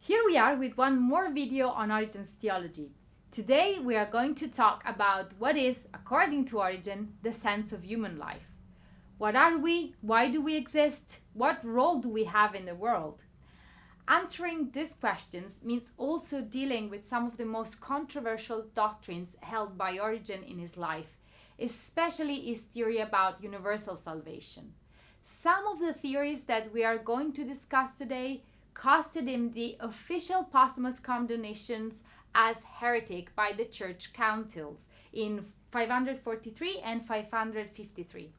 Here we are with one more video on Origen's theology. Today we are going to talk about what is, according to Origen, the sense of human life. What are we? Why do we exist? What role do we have in the world? Answering these questions means also dealing with some of the most controversial doctrines held by Origen in his life, especially his theory about universal salvation. Some of the theories that we are going to discuss today costed him the official posthumous condemnations as heretic by the church councils in 543 and 553.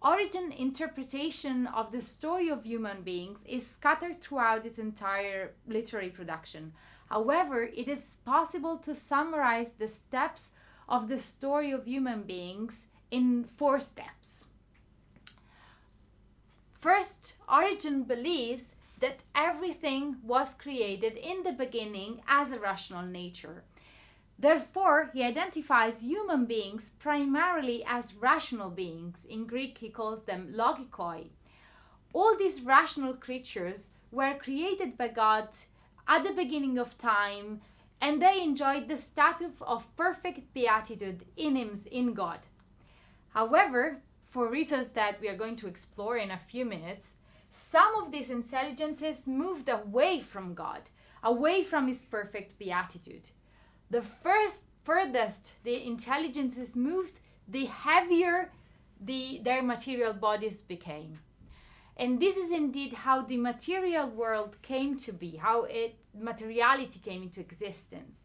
Origen's interpretation of the story of human beings is scattered throughout his entire literary production. However, it is possible to summarize the steps of the story of human beings in 4 steps. First, Origen believes that everything was created in the beginning as a rational nature. Therefore, he identifies human beings primarily as rational beings. In Greek, he calls them logikoi. All these rational creatures were created by God at the beginning of time, and they enjoyed the status of perfect beatitude in God. However, for reasons that we are going to explore in a few minutes, some of these intelligences moved away from God, away from his perfect beatitude. The furthest the intelligences moved, the heavier their material bodies became. And this is indeed how the material world came to be, how materiality came into existence.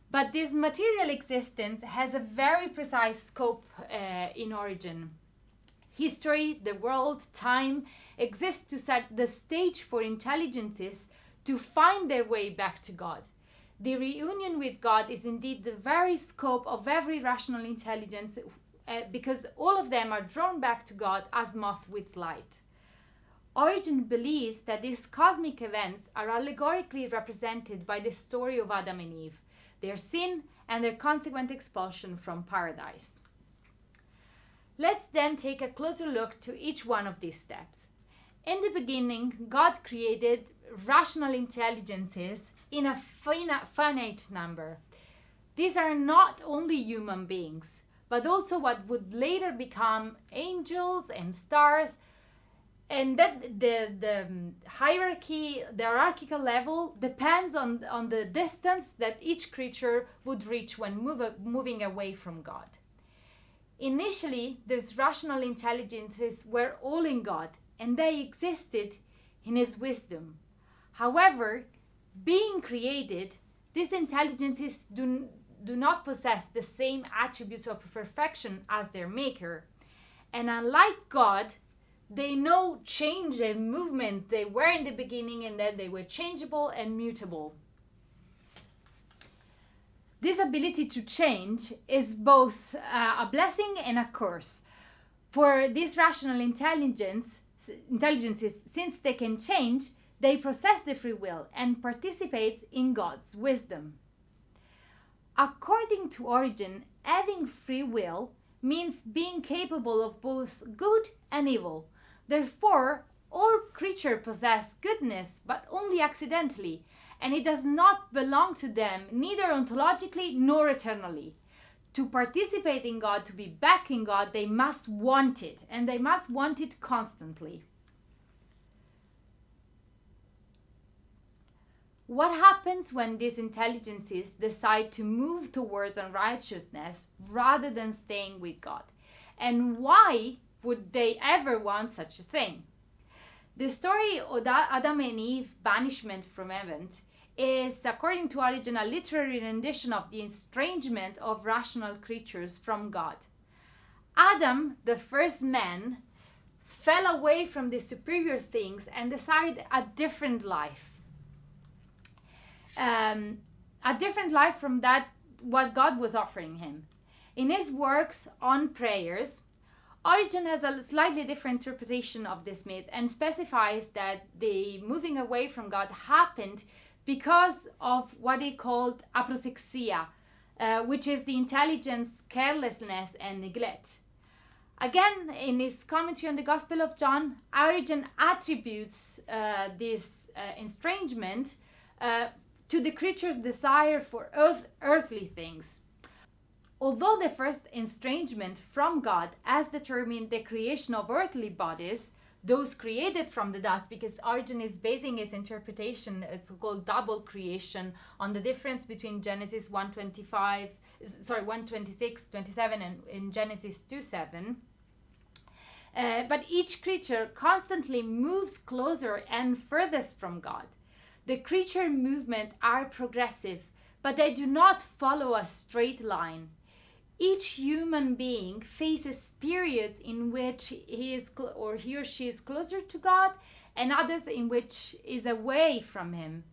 But this material existence has a very precise scope in Origen. History, the world, time exists to set the stage for intelligences to find their way back to God. The reunion with God is indeed the very scope of every rational intelligence because all of them are drawn back to God as moth with light. Origen believes that these cosmic events are allegorically represented by the story of Adam and Eve, their sin and their consequent expulsion from paradise. Let's then take a closer look to each one of these steps. In the beginning, God created rational intelligences in a finite number. These are not only human beings, but also what would later become angels and stars, and that the hierarchy, the hierarchical level depends on the distance that each creature would reach when moving away from God. Initially, these rational intelligences were all in God, and they existed in his wisdom. However, being created, these intelligences do not possess the same attributes of perfection as their maker. And unlike God, they know change and movement. They were in the beginning and then they were changeable and mutable. This ability to change is both a blessing and a curse. For these rational intelligences, since they can change, they possess the free will and participate in God's wisdom. According to Origen, having free will means being capable of both good and evil. Therefore, all creatures possess goodness, but only accidentally, and it does not belong to them, neither ontologically nor eternally. To participate in God, to be back in God, they must want it, and they must want it constantly. What happens when these intelligences decide to move towards unrighteousness rather than staying with God? And why would they ever want such a thing? The story of Adam and Eve banishment from heaven is, according to Origen, a literary rendition of the estrangement of rational creatures from God. Adam, the first man, fell away from the superior things and decided a different life. A different life from that what God was offering him. In his works on prayers, Origen has a slightly different interpretation of this myth and specifies that the moving away from God happened because of what he called aproxia, which is the intelligence, carelessness, and neglect. Again, in his commentary on the Gospel of John, Origen attributes this estrangement to the creature's desire for earthly things. Although the first estrangement from God has determined the creation of earthly bodies, those created from the dust, because Origen is basing his interpretation, a so-called double creation, on the difference between Genesis 1:26, 27, and in Genesis 2:7. But each creature constantly moves closer and furthest from God. The creature movements are progressive, but they do not follow a straight line. Each human being faces periods in which he or she is closer to God, and others in which is away from Him.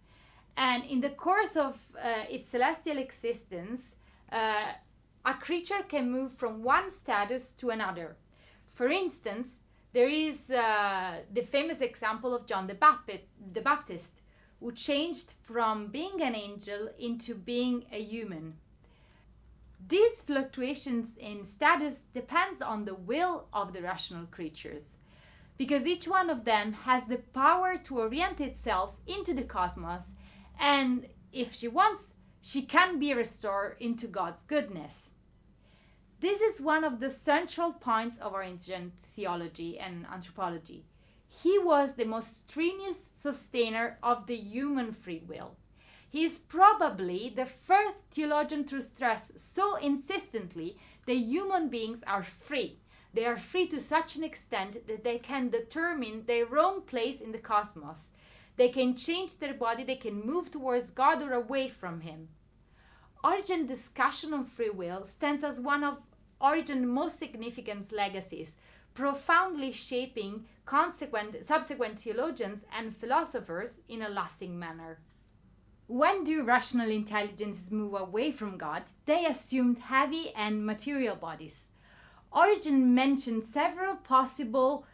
And in the course of its celestial existence, a creature can move from one status to another. For instance, there is the famous example of John the Baptist, who changed from being an angel into being a human. These fluctuations in status depends on the will of the rational creatures, because each one of them has the power to orient itself into the cosmos, and if she wants, she can be restored into God's goodness. This is one of the central points of our ancient theology and anthropology. He was the most strenuous sustainer of the human free will. He is probably the first theologian to stress so insistently that human beings are free. They are free to such an extent that they can determine their own place in the cosmos. They can change their body, they can move towards God or away from Him. Origen's discussion on free will stands as one of Origen's most significant legacies, profoundly shaping subsequent theologians and philosophers in a lasting manner. When do rational intelligences move away from God, they assumed heavy and material bodies. Origen mentioned several possible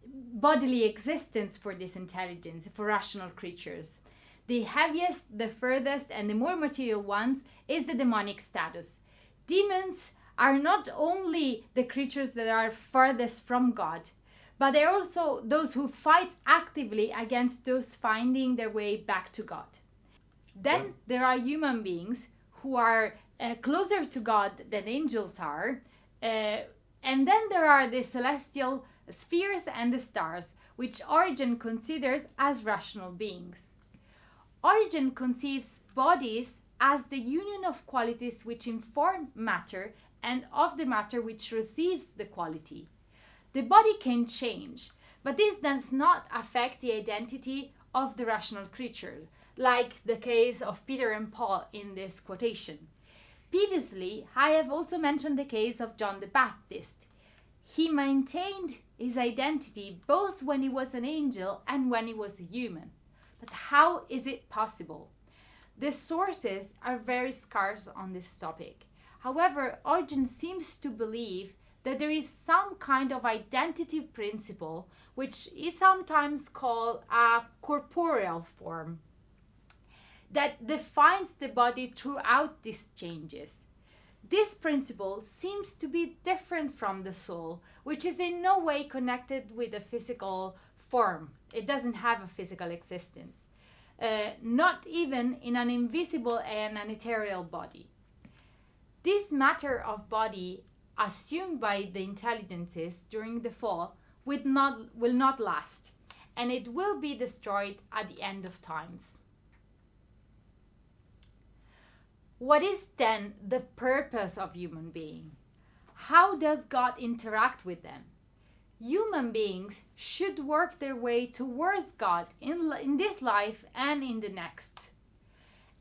bodily existence for this intelligence, for rational creatures. The heaviest, the furthest, and the more material ones is the demonic status. Demons are not only the creatures that are furthest from God, but they're also those who fight actively against those finding their way back to God. Then there are human beings who are closer to God than angels are, and then there are the celestial spheres and the stars, which Origen considers as rational beings. Origen conceives bodies as the union of qualities which inform matter and of the matter which receives the quality. The body can change, but this does not affect the identity of the rational creature, like the case of Peter and Paul in this quotation. Previously, I have also mentioned the case of John the Baptist. He maintained his identity both when he was an angel and when he was a human. But how is it possible? The sources are very scarce on this topic. However, Origen seems to believe that there is some kind of identity principle, which is sometimes called a corporeal form, that defines the body throughout these changes. This principle seems to be different from the soul, which is in no way connected with a physical form. It doesn't have a physical existence, not even in an invisible and an ethereal body. This matter of body assumed by the intelligences during the fall will not last, and it will be destroyed at the end of times. What is then the purpose of human being? How does God interact with them? Human beings should work their way towards God in this life and in the next.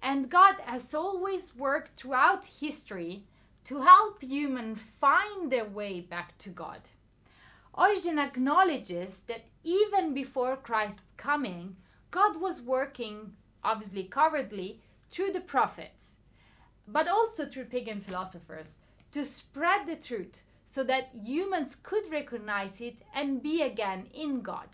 And God has always worked throughout history to help humans find their way back to God. Origen acknowledges that even before Christ's coming, God was working, obviously covertly, through the prophets, but also through pagan philosophers, to spread the truth so that humans could recognize it and be again in God.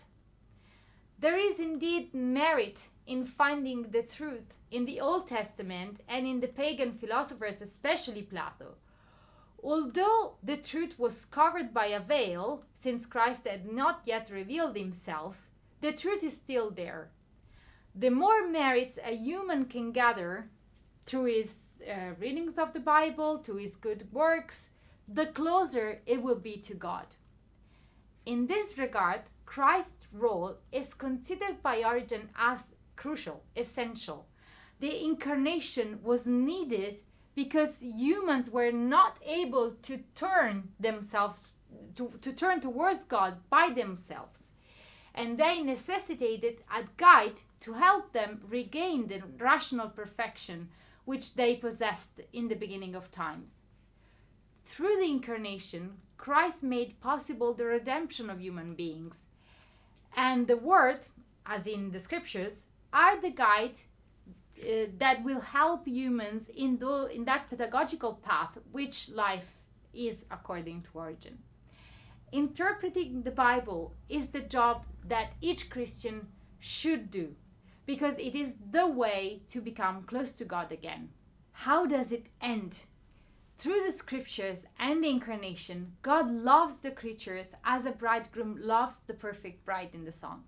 There is indeed merit in finding the truth in the Old Testament and in the pagan philosophers, especially Plato, Although the truth was covered by a veil, since Christ had not yet revealed himself, the truth is still there. The more merits a human can gather through his readings of the Bible, to his good works, the closer it will be to God. In this regard, Christ's role is considered by Origen as crucial, essential. The incarnation was needed because humans were not able to turn themselves to turn towards God by themselves, and they necessitated a guide to help them regain the rational perfection which they possessed in the beginning of times. Through the incarnation, Christ made possible the redemption of human beings, and the Word, as in the Scriptures, are the guide that will help humans in that pedagogical path which life is according to Origen. Interpreting the Bible is the job that each Christian should do, because it is the way to become close to God again. How does it end? Through the Scriptures and the incarnation, God loves the creatures as a bridegroom loves the perfect bride in the song.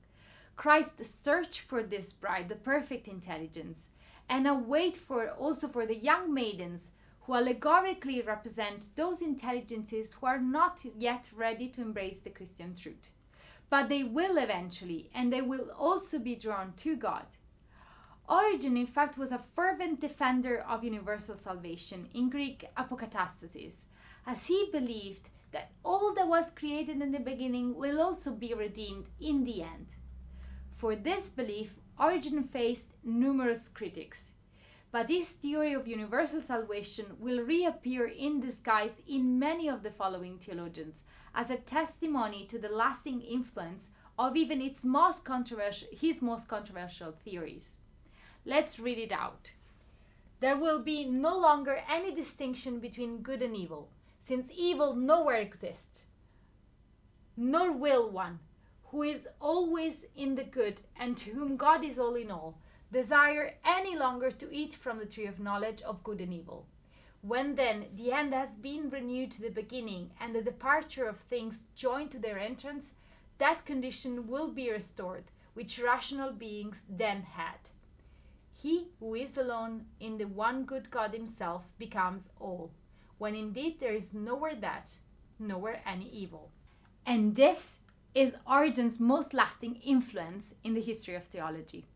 Christ searched for this bride, the perfect intelligence, and await also for the young maidens who allegorically represent those intelligences who are not yet ready to embrace the Christian truth. But they will eventually, and they will also be drawn to God. Origen, in fact, was a fervent defender of universal salvation, in Greek apokatastasis, as he believed that all that was created in the beginning will also be redeemed in the end. For this belief, Origen faced numerous critics, but his theory of universal salvation will reappear in disguise in many of the following theologians as a testimony to the lasting influence of even his most controversial theories. Let's read it out. There will be no longer any distinction between good and evil, since evil nowhere exists, nor will one, who is always in the good and to whom God is all in all, desire any longer to eat from the tree of knowledge of good and evil. When then the end has been renewed to the beginning and the departure of things joined to their entrance, that condition will be restored, which rational beings then had. He who is alone in the one good God himself becomes all, when indeed there is nowhere that, nowhere any evil. And this is Origen's most lasting influence in the history of theology.